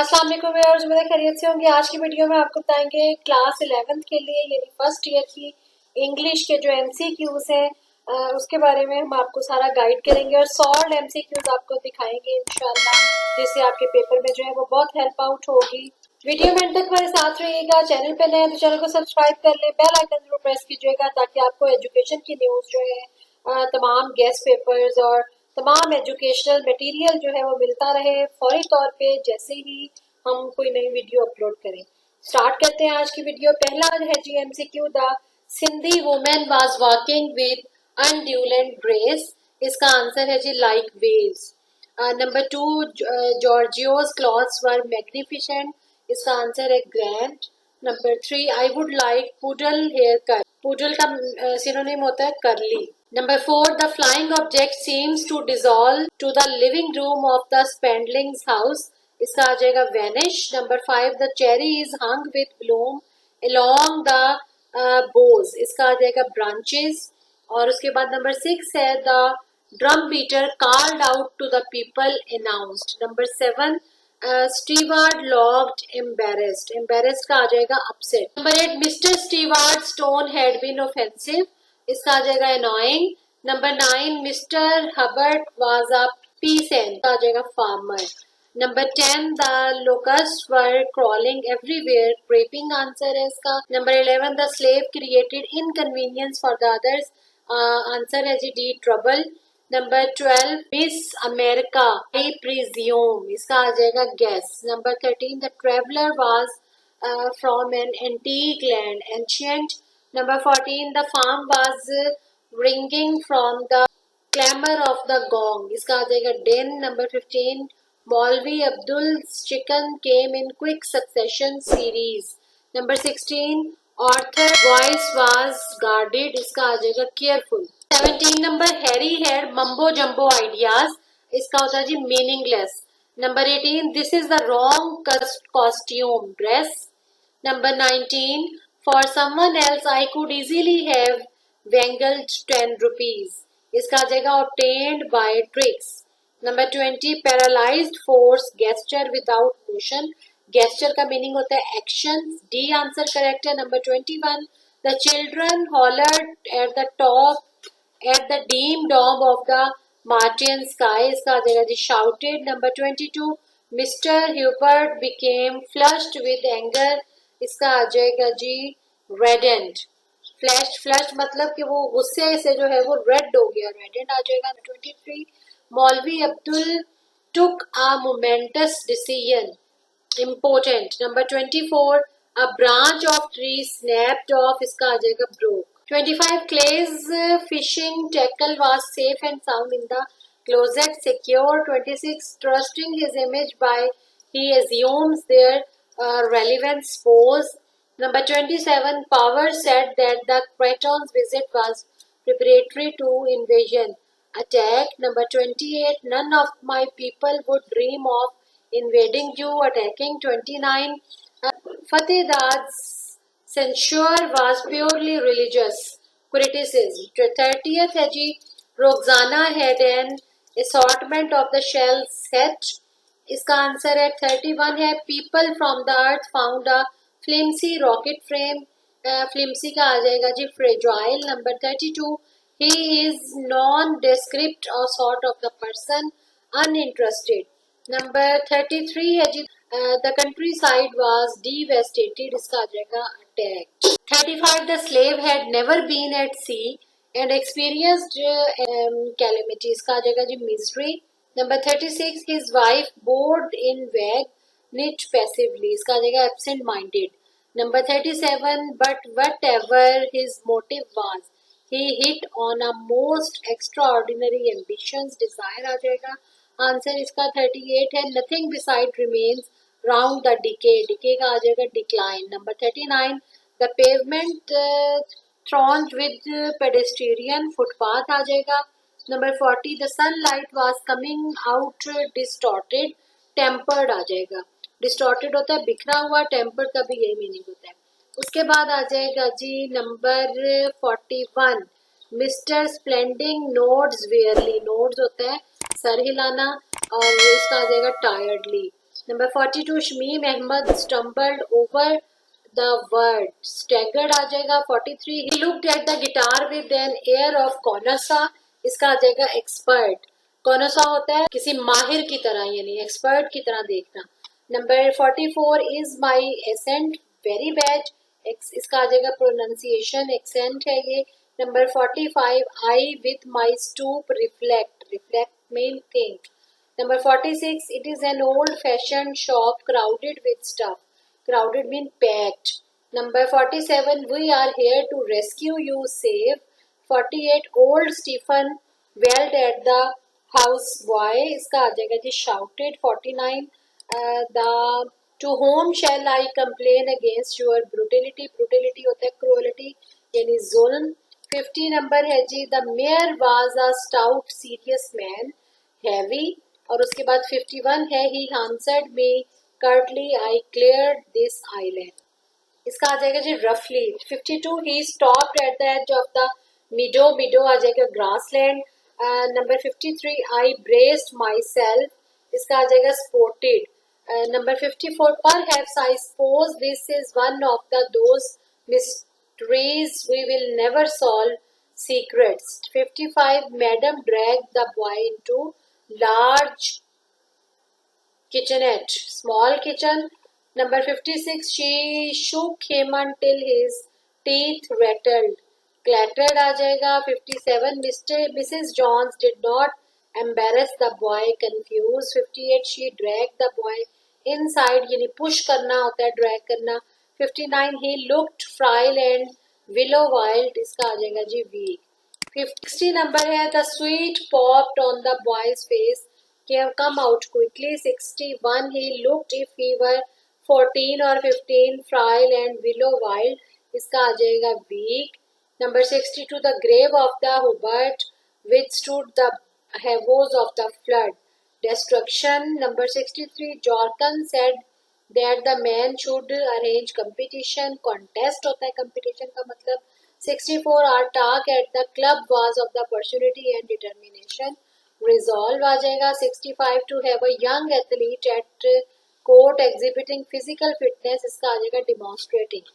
अस्सलाम वालेकुम व्यूअर्स, उम्मीद खैरियत से होंगे। आज की वीडियो में आपको बताएंगे क्लास 11th के लिए यानी फर्स्ट ईयर की इंग्लिश के जो एमसीक्यूज हैं उसके बारे में हम आपको सारा गाइड करेंगे और सॉल्व एमसीक्यूज आपको दिखाएंगे इंशाल्लाह, जिससे आपके पेपर में जो है वो बहुत हेल्प आउट होगी। वीडियो में अंत तक हमारे साथ रहिएगा। चैनल पे नए हैं तो चैनल को सब्सक्राइब कर ले, बेल आइकन जरूर प्रेस कीजिएगा ताकि आपको एजुकेशन की न्यूज जो है तमाम गेस्ट पेपर्स और तमाम एजुकेशनल मटेरियल जो है वो मिलता रहे फौरी तौर पे जैसे ही हम कोई नई वीडियो अपलोड करें। स्टार्ट करते हैं आज की वीडियो। पहला है जी MCQ, the Sindhi woman was walking with undulant grace. इसका आंसर है जी like waves. Number 2, Giorgio's clothes were magnificent. इसका आंसर है grand. Number 3, I would like poodle hair cut. Poodle का सिनोनिम होता है करली। Number 4, the flying object seems to dissolve to the living room of the Spendling's house. इसका आ जाएगा vanish. Number 5, the cherry is hung with bloom along the boughs. इसका आ जाएगा branches. और उसके बाद number 6 है the drum beater called out to the people announced. Number 7, Stewart looked embarrassed. Embarrassed का आ जाएगा upset. Number 8, Mr. Stewart's tone had been offensive. इसका आ जाएगा annoying. Number 9, mister Hubert was a peasant, आ जाएगा farmer. Number 10, the locust were crawling everywhere, creeping answer है इसका. Number 11, the slave created inconvenience for the others, answer है जी D trouble. Number 12, miss America I presume, इसका आ जाएगा guess. Number 13, the traveller was from an antique land, ancient. Number 14, the farm was ringing from the clamor of the gong. इसका आ जाएगा den. Number 15, Maulvi Abdul's chicken came in quick succession series. Number 16, Arthur's voice was guarded. इसका आ जाएगा careful. 17 number, Harry had mumbo jumbo ideas. इसका होता है जी meaningless. Number 18, this is the wrong costume dress. Number 19, for someone else I could easily have wangled 10 rupees. इसका आ जाएगा obtained by tricks. Number 20, paralyzed force gesture without motion. Gesture का meaning होता है action. D answer correct है. Number 21, the children hollered at the top at the dim dome of the Martian sky. इसका आ जाएगा जी shouted. Number 22, Mr. Hubert became flushed with anger. इसका आ जाएगा जी reddened. फ्लश मतलब कि वो गुस्से से जो है वो रेड हो गया, reddened आ जाएगा. 23, मौलवी Abdul took a momentous decision, important. Number 24, a branch of tree snapped off. इसका आ जाएगा broke. 25, Clay's fishing tackle was safe and sound in the closet, secure. 26, trusting his image by he assumes their relevance pose. Number 27, Power said that the Creton's visit was preparatory to invasion attack. Number 28, none of my people would dream of invading you, attacking. 29, Fateh's censure was purely religious criticism. 30th है जी, Roxana had an assortment of the shell set. इसका answer है 31 है, people from the earth found a flimsy rocket frame. flimsy का आ जाएगा जी fragile. Number 32, he is non-descript or sort of the person, uninterested. Number 33 है जी, the countryside was devastated. इसका आ जाएगा attacked. 35, the slave had never been at sea and experienced calamity. इसका आ जाएगा जी misery. Number 36, his wife bored in vague, knit passively. इसका आ जाएगा absent minded. Number 37, but whatever his motive was, he hit on a most extraordinary ambitions, desire आ जाएगा. Answer इसका 38 है, nothing beside remains round the decay. decay का आ जाएगा decline. Number 39, the pavement thronged with pedestrian, footpath आ जाएगा. Number 40, the sunlight was coming out distorted, tempered आ जाएगा. distorted होता है बिखरा हुआ, tempered का भी यही मीनिंग होता है. उसके बाद आ जाएगा जी number 41, mister Spalding nods wearily. nods होता है सर हिलाना और इसका आ जाएगा tiredly. Number 42 Shamim Ahmed stumbled over the word, staggered आ जाएगा। 43 he looked at the guitar with an air of concern, इसका आ जाएगा एक्सपर्ट। कॉनसा होता है किसी माहिर की तरह, यानी एक्सपर्ट की तरह देखना। Number 44 is my accent very bad, इसका आ जाएगा प्रोनाउंसिएशन, एक्सेंट है ये। Number 45 I with my stoop reflect, reflect mean think. Number 46, it is an old-fashioned shop crowded with stuff. Crowded mean packed. Number 47, we are here to rescue you, save. 48, old Stephen yelled at the houseboy. इसका आ जाएगा जी shouted. 49, the to whom shall I complain against your brutality. Brutality होता है cruelty यानी जुल्म. 50 number है जी the mayor was a stout serious man, heavy. और उसके बाद 51 है he answered me curtly I cleared this island, इसका आ जाएगा जी रफली। 52 he stopped at the edge of the meadow, meadow आ जाएगा grassland. Number 53 I braced myself, इसका आ जाएगा supported. Number 54 perhaps I suppose this is one of the those mysteries we will never solve secrets. 55 madam drag the boy into large kitchenette, small kitchen. Number 56, she shook him until his teeth rattled, clattered आ जाएगा। 57, Mrs. Johns did not embarrass the boy, confused. 58, she dragged the boy inside, यानी push करना होता है, drag करना। 59, he looked frail and willow wild, इसका आ जाएगा जी weak। 60 नंबर है the sweet popped on the boys face, come out quickly. 61 he looked if he were 14 और 15 फ्राइल एंड विलो वाइल्ड, इसका आ जाएगा weak. Number 62 the grave of the Hubert withstood the havoc of the flood, destruction. Number 63 Jorkan said that the man should arrange competition, contest होता है competition का मतलब। 64 our talk at the club was of the personality and determination, resolve आ जाएगा। 65 to have a young athlete at court exhibiting physical fitness, इसका आ जाएगा demonstrating,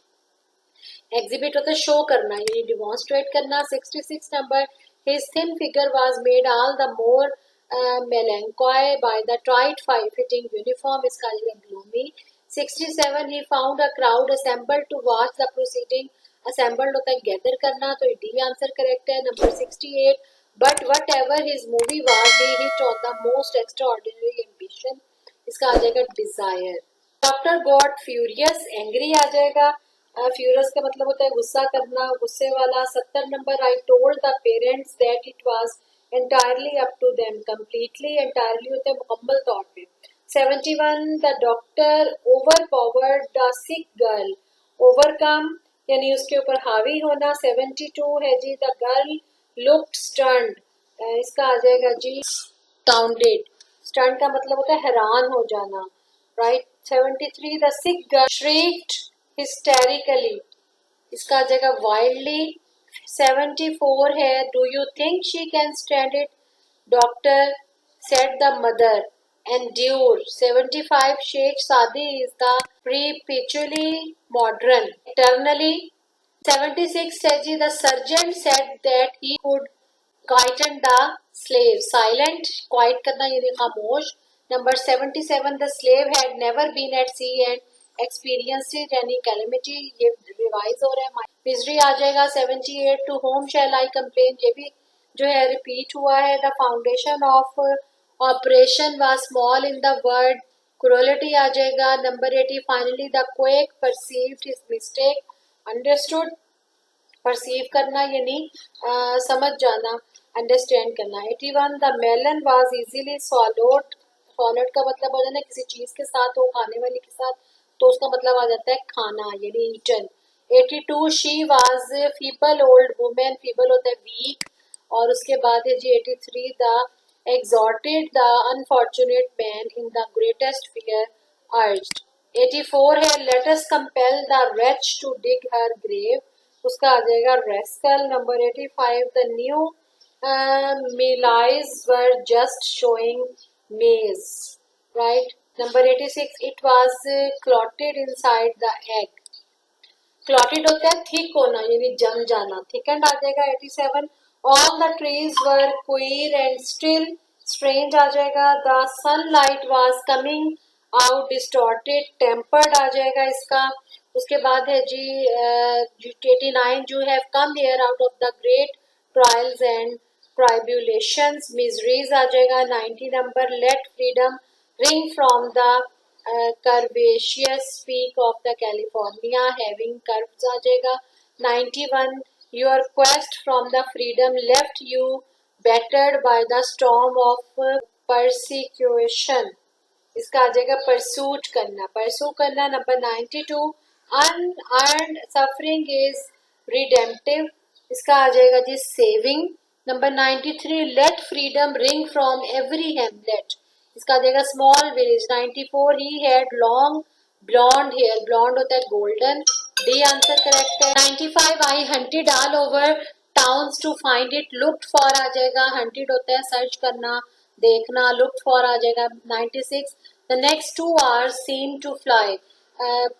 exhibit होता है शो करना, यानी डिमॉन्स्ट्रेट करना। 66 number his thin figure was made all the more melancholy by the tight fitting uniform, इसका gloomy। 67 he found a crowd assembled to watch the proceeding, assembled होता है गैदर करना, तो डी आंसर करेक्ट है। Number 68 but whatever his movie was he hit on the most extraordinary ambition, इसका आ जाएगा desire. Doctor got furious, angry आ जाएगा। फ्यूरियस का मतलब होता है गुस्सा करना, गुस्से वाला। 70 number I told the parents that it was entirely up to them, completely entirely होता है मुकम्मल तौर पे। 71 the doctor overpowered the sick girl, overcome यानी उसके ऊपर हावी होना। 72 है जी द गर्ल लुक्ड स्टर्न्ड, इसका आ जाएगा जी स्टाउंडेड, स्टर्न का मतलब होता है हैरान हो जाना, right. 73 the sick girl shrieked hysterically, इसका आ जाएगा वाइल्डली। 74 है do you think she can stand it, doctor said the mother endure. 75 Sheikh Saadi is the perpetually modern, eternally। 76 says the sergeant said that he could quieten the slave, silent quiet करना यानी खामोश। Number 77 the slave had never been at sea and experienced it यानी calamity, ये revise हो रहा है। Misery आ जाएगा। 78 to whom shall I complain, ये भी जो है रिपीट हुआ है। The foundation of operation was small in the word cruelty आ जाएगा। Number 80 finally the quake perceived his mistake, understood perceive करना यानी समझ जाना, अंडरस्टैंड करना। 81 the melon was easily swallowed, swallowed का मतलब हो जाता है किसी चीज के साथ हो, खाने वाले के साथ, तो उसका मतलब आ जाता है खाना यानी eaten. 82 she was feeble old women, feeble होता है वीक। और उसके बाद है जी 83 the exhorted the unfortunate man in the greatest fear urged। 84 है let us compel the wretch to dig her grave, उसका आ जाएगा rascal. Number 85 the new malaise were just showing maize, right. Number 86, it was clotted inside the egg. Clotted होता है thick होना यानी जम जाना। थिकंड आ जाएगा 87। All the trees were queer and still strange आ जाएगा। The sunlight was coming out distorted tempered आ जाएगा इसका। उसके बाद है जी 89, you have come here out of the great trials and tribulations miseries आ जाएगा। 90 number, let freedom ring from the curvaceous peak of the California having curves आ जाएगा। 91, your quest from the freedom left you battered by the storm of persecution। इसका आ जाएगा pursuit करना, pursue करना। Number 92, unearned suffering is redemptive। इसका आ जाएगा जी saving. Number 93, let freedom ring from every hamlet. इसका आ जाएगा small village. 94, he had long blonde hair, blonde होता है गोल्डन। डी आंसर करेक्ट है। 95, I hunted all over towns to find it, looked for आ जाएगा। हंटेड होता है सर्च करना, देखना, लुक्ड फॉर आ जाएगा। 96, the next 2 hours seem to fly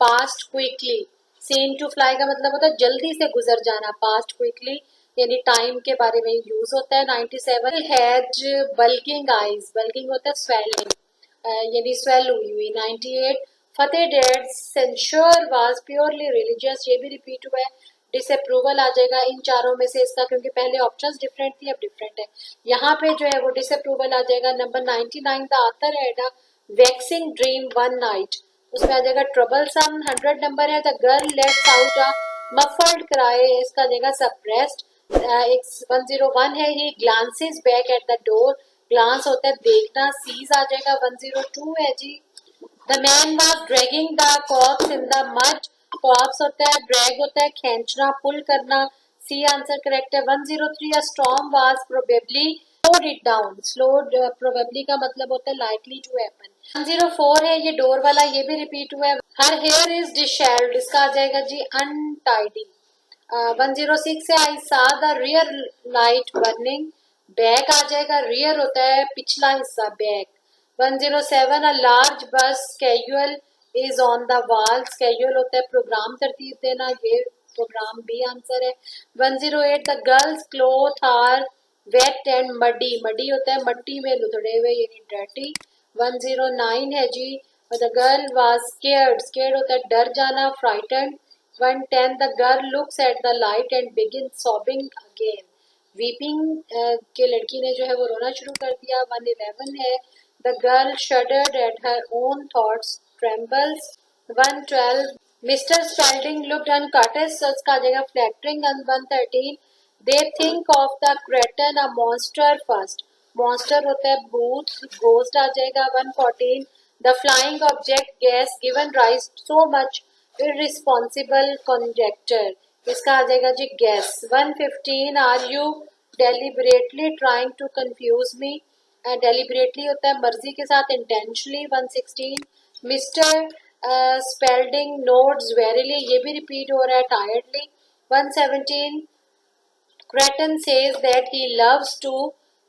past quickly। seem to fly का मतलब होता है जल्दी से गुजर जाना, past quickly यानी टाइम के बारे में यूज होता है। 97, हैड बल्किंग आईज, बल्किंग होता है स्वेलिंग यानी स्वेल हुई हुई। 98, Fateh dad censure was purely religious, ये भी रिपीट हुआ है। डिसअप्रूवल आ जाएगा इन चारों में से इसका, क्योंकि पहले ऑप्शंस डिफरेंट थी अब डिफरेंट है। यहाँ पे जो है वो डिसअप्रूवल आ जाएगा। Number 99, the author had a waxing dream one night, उसमें आ जाएगा ट्रबलसम। 100 नंबर है, the girl lets out a muffled cry, इसका आ जाएगा सप्रेस्ड। 101 है, he glances back at the door, glance होता है देखना, सीज आ जाएगा। 102 है जी, the man was dragging the corpse in the mud, corpse होता है ड्रैग होता है खींचना, पुल करना। सी आंसर करेक्ट है। 103, अ storm was probably slowed it down, slowed probably का मतलब होता है likely to happen। 104 है, ये डोर वाला, ये भी रिपीट हुआ है। हर हेयर इज डिशेल्ड, इसका आ जाएगा जी अनटाइडी। 106 है, I saw the rear light burning, back आ जाएगा, रियर होता है पिछला हिस्सा back. 107, a large bus casual is on the walls, casual होता है प्रोग्राम तरतीब देना, ये प्रोग्राम बी आंसर है। 108, the girls cloth are wet and muddy, muddy होता है मट्टी में लुथड़े हुए यानी डर्टी। 109 है जी, the girl was scared, scared होता है डर जाना, frightened. 110, the girl looks at the light and begin sobbing again, weeping के लड़की ने जो है वो रोना शुरू कर दिया। 111 है, the girl shuddered at her own thoughts trembles. 112, mister Spalding looked uncautious, इसका आ जाएगा flattering. 113, they think of the Creighton a monster first, monster होता है भूत, घोस्ट आ जाएगा। 114, the flying object guess given rise so much irresponsible conjecture, इसका आ जाएगा जी guess. 115, are you deliberately trying to confuse me, deliberately होता है मर्जी के साथ, intentionally. 116, mister Spalding nods wearily, ये भी रिपीट हो रहा है tiredly. 117, Creighton says that he loves to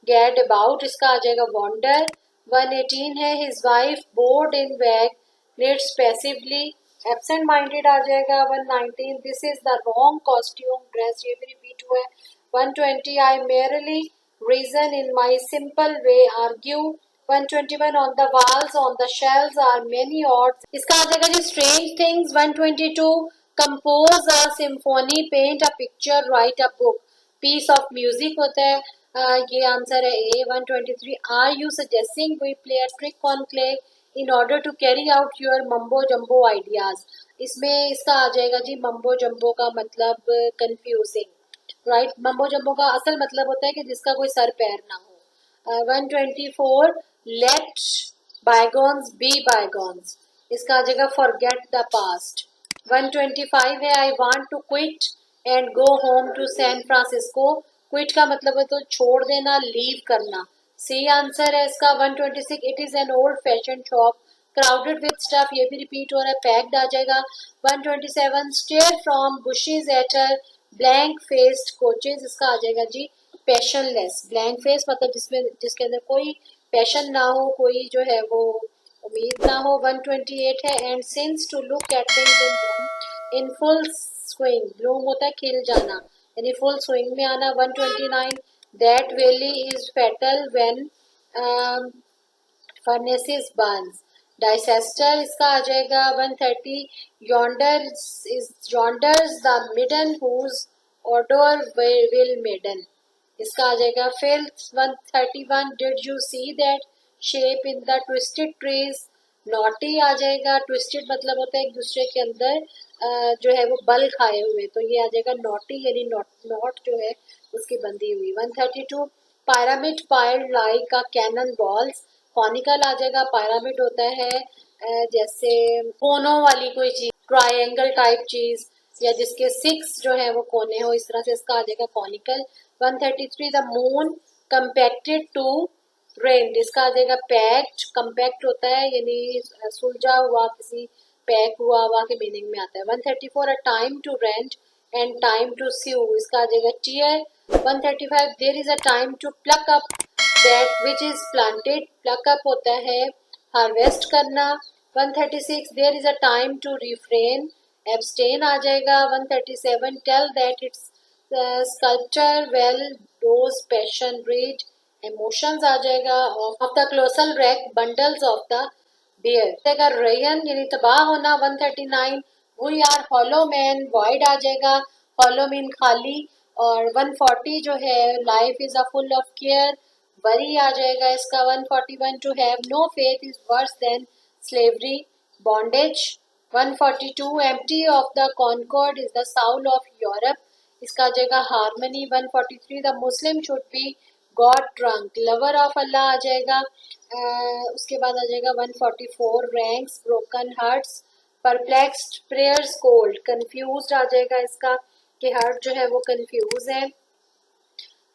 get about, इसका आ जाएगा वॉन्डर। 118 है, his wife bored in bag needs passively, absent minded आ जाएगा। 119, this is the wrong costume dress, ये भी रिपीट हुआ है। 120, I merely reason in my simple way argue. 121, on the walls on the shelves are many odds, इसका आ जाएगा जी strange things. 122, compose a symphony, paint a picture, write a book, piece of music होता है, ये answer है A. 123, are you suggesting we play a trick on clay in order to carry out your mumbo jumbo ideas, इसमें इसका आ जाएगा जी mumbo जम्बो का मतलब कंफ्यूजिंग, राइट। मम्बो जम्बो का असल मतलब होता है कि जिसका कोई सर पैर ना हो। 124, लेट बायगॉन्स बी बायगॉन्स, इसका आ जाएगा फॉरगेट द पास्ट। 125 है, I want to quit and go home to San Francisco, quit का मतलब है तो छोड़ देना, लीव करना, सी आंसर है इसका। 126, it is an old fashion shop crowded with stuff, ये भी रिपीट हो रहा है, पैक्ड आ जाएगा। 127, stare from bushes at her blank faced coaches, इसका आ जाएगा जी पैशनलेस, ब्लैंक फेस मतलब जिसमें जिसके अंदर कोई पैशन ना हो, कोई जो है वो उम्मीद ना हो। 128 है and since to look at things in full swing, Bloom होता है खिल जाना यानी फुल स्विंग में आना। 129 that valley is fatal when furnaces burns, disaster इसका आ जाएगा। 130 yonder's the midden whose odour will madden, इसका आ जाएगा। फिर 131 did you see that shape in the twisted trees, knotty आ जाएगा। ट्विस्टेड मतलब होता है एक दूसरे के अंदर जो है वो बल खाए हुए, तो ये आ जाएगा नॉटी यानी नॉट जो है उसकी बंधी हुई। 132 pyramid piled like a cannon balls, conical आ जाएगा। पायरामिड होता है जैसे कोनों वाली कोई चीज, ट्रायंगल टाइप चीज या जिसके 6 जो है वो कोने हो, इस तरह से इसका आ जाएगा conical. 133 the moon compacted to rend, इसका आ जाएगा पैक्ट। कंपैक्ट होता है यानी सुलझा हुआ, किसी पैक हुआ हुआ के मीनिंग में आता है। 134 a time to rent and time to sew, इसका आ जाएगा tear. 135 there is a time to pluck up that which is planted, pluck up होता है हार्वेस्ट करना। 136 there is a time to refrain, abstain आ जाएगा। 137 tell that its sculpture well those passion read, emotions आ जाएगा। Of the colossal wreck bundles of the bare, ruin यानी तबाह होना। 139 we are hollow man, void आ जाएगा। हॉलो मीन खाली। और 140 जो है life is a full of care, worry आ जाएगा इसका। 141 to have no faith is worse than slavery, bondage. 142 empty of the concord is the soul of Europe, इसका आ जाएगा harmony. 143 the Muslim should be god drunk, lover of Allah आ जाएगा। उसके बाद आ जाएगा 144 ranks broken hearts, perplexed prayers cold, confused आ जाएगा इसका कि हार्ट जो है वो कंफ्यूज है।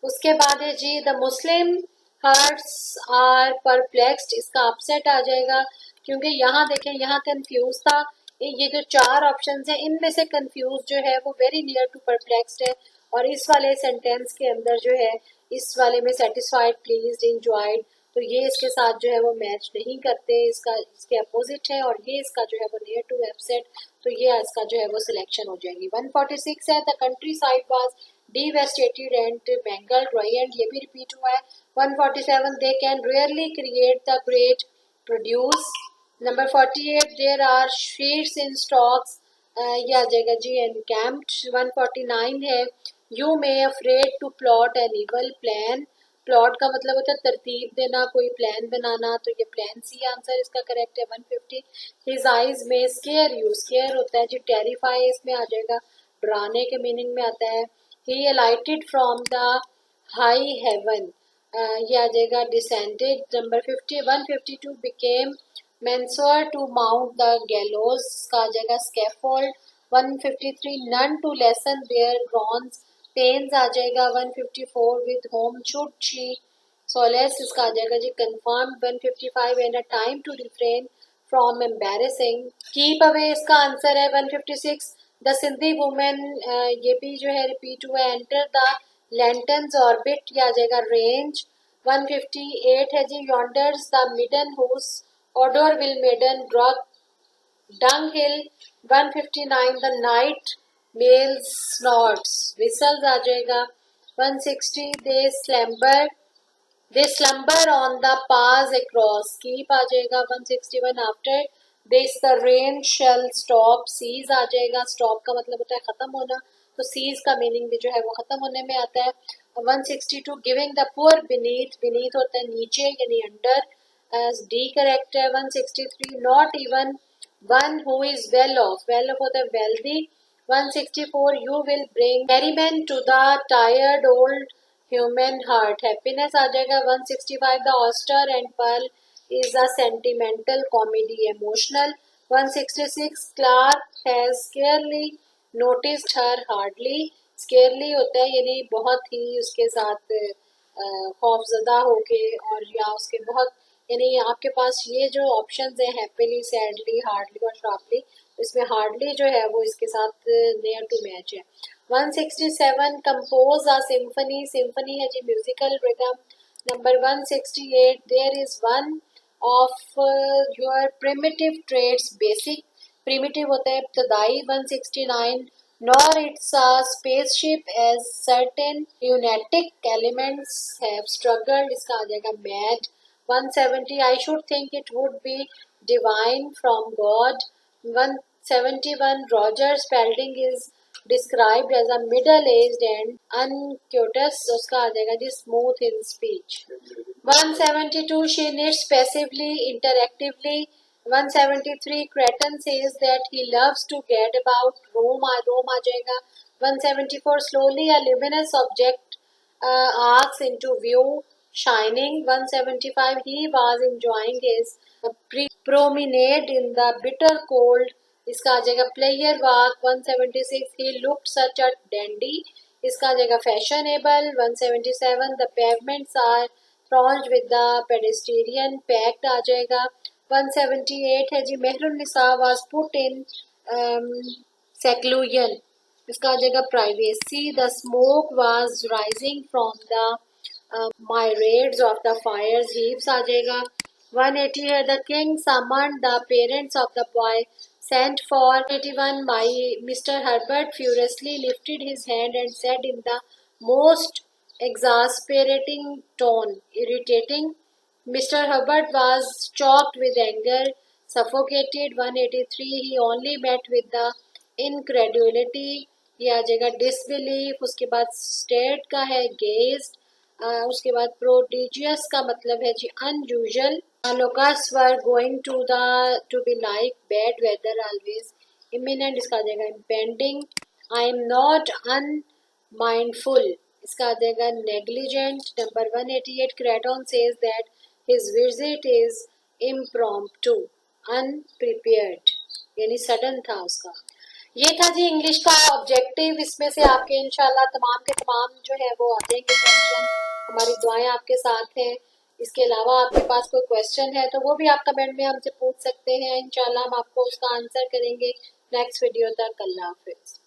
उसके बाद है जी the Muslim hearts are perplexed, इसका अपसेट आ जाएगा क्योंकि यहाँ देखें यहाँ कंफ्यूज था। ये जो 4 ऑप्शन है इनमें से कंफ्यूज जो है वो वेरी नियर टू परप्लेक्स्ड है, और इस वाले सेंटेंस के अंदर जो है इस वाले में सेटिस्फाइड प्लीज्ड इंजॉयड, तो ये इसके साथ जो है वो मैच नहीं करते, इसका इसके अपोजिट है, और ये इसका जो है वो नियर टू अपसेट, तो ये इसका जो है वो सिलेक्शन हो जाएगी। 146 है the country side was devastated and mangled, and ये भी रिपीट हुआ है। 147 they can rarely create the great produce। Number 48 there are sheets in stocks, ये आ जाएगा जी encamped। 149 है you may afraid to plot an evil plan, plot का मतलब होता है तरतीब देना, कोई प्लान बनाना, तो ये प्लान सी आंसर इसका करेक्ट है। 150 हिज आईज में स्केयर यू, स्केयर होता है जी टेरिफाई, इसमें आ जाएगा डराने के मीनिंग में आता है। ही alighted from the high heaven, ये आ जाएगा descended। Number 152 became Mensur to mount the gallows, इसका आ जाएगा scaffold। 153 none to lessen their groans, pains आ जाएगा। 154 with whom should she solace, इसका आ जाएगा जी confirmed। 155 and a time to refrain from embarrassing, keep away इसका आंसर है। 156 the Sindhi women, ये भी जो है रिपीट हुआ है। एंटर द लैंटन्स ऑर्बिट, ये आ जाएगा रेंज। 158 है जी yonder's the midden whose odour will madden drug dung hill. 159 the night mails snorts, whistles आ जाएगा। 160 they slumber on the pass across, keep आ जाएगा। 161 after this the rain shall stop, cease आ जाएगा। स्टॉप का मतलब होता है खत्म होना, तो सीज का मीनिंग भी जो है वो खत्म होने में आता है। 162 giving the poor beneath, beneath होता है नीचे यानी अंडर, एज डी करेक्ट है। 163 not even one who is well off, well off होता है wealthy. 164 you will bring merriment to the tired old human heart, happiness आ जाएगा। 165 the oyster and pearl is a sentimental comedy, emotional. 166 Clark has scarcely noticed her hardly, scarcely होता है यानी बहुत ही उसके साथ खौफजदा होके, और या उसके बहुत यानी आपके पास ये जो ऑप्शन है हैप्पीली, सैडली, हार्डली और शार्पली, इसमें हार्डली जो है वो इसके साथ नियर टू मैच है। 167 कंपोज अ सिम्फनी, सिम्फनी है जी musical rhythm. Number 168 there is one of your primitive trades, basic primitive होता है इब्तदाई 169, nor it's a spaceship as certain lunatic elements have struggled, इसका आ जाएगा mad 170, I should think it would be divine from God 171, Roger Spalding is described as a middle-aged and unctuous, उसका आ जाएगा जी smooth in speech 172, she knits passively interactively 173, Creighton says that he loves to get about, Rome आ जाएगा 174, slowly a luminous object arcs into view shining 175, he was enjoying his promenade in the bitter cold, इसका आ जाएगा player walk 176, he looked such a dandy, इसका आ जाएगा fashionable 177, the pavements are thronged with the pedestrian packed आ जाएगा 178 है जी Mehrunnisa was put in seclusion, इसका आ जाएगा privacy, the smoke was rising from the myriads of the fires heaps आ जाएगा 180 है the king summoned the parents of the boy sent for 81, my Mr. Herbert furiously lifted his hand and said in the most exasperating tone, irritating, Mr. Herbert was choked with anger, suffocated 183, he only met with the incredulity, ये आ जाएगा disbelief, उसके बाद stared का है gazed, उसके बाद prodigious का मतलब है जी unusual, locus were going to be like bad weather always, imminent इसका आ जाएगा impending, I am not unmindful, इसका आ जाएगा negligent number 188, Creighton says that his visit is impromptu unprepared, यानी सडन था उसका। ये था जी इंग्लिश का ऑब्जेक्टिव, इसमें से आपके इंशाल्लाह तमाम के तमाम जो है वो आ जाएंगे क्वेश्चन, हमारी दुआएं आपके साथ हैं। इसके अलावा आपके पास कोई क्वेश्चन है तो वो भी आप कमेंट में हमसे पूछ सकते हैं, इंशाल्लाह हम आपको उसका आंसर करेंगे नेक्स्ट वीडियो तक। अल्लाह हाफिज।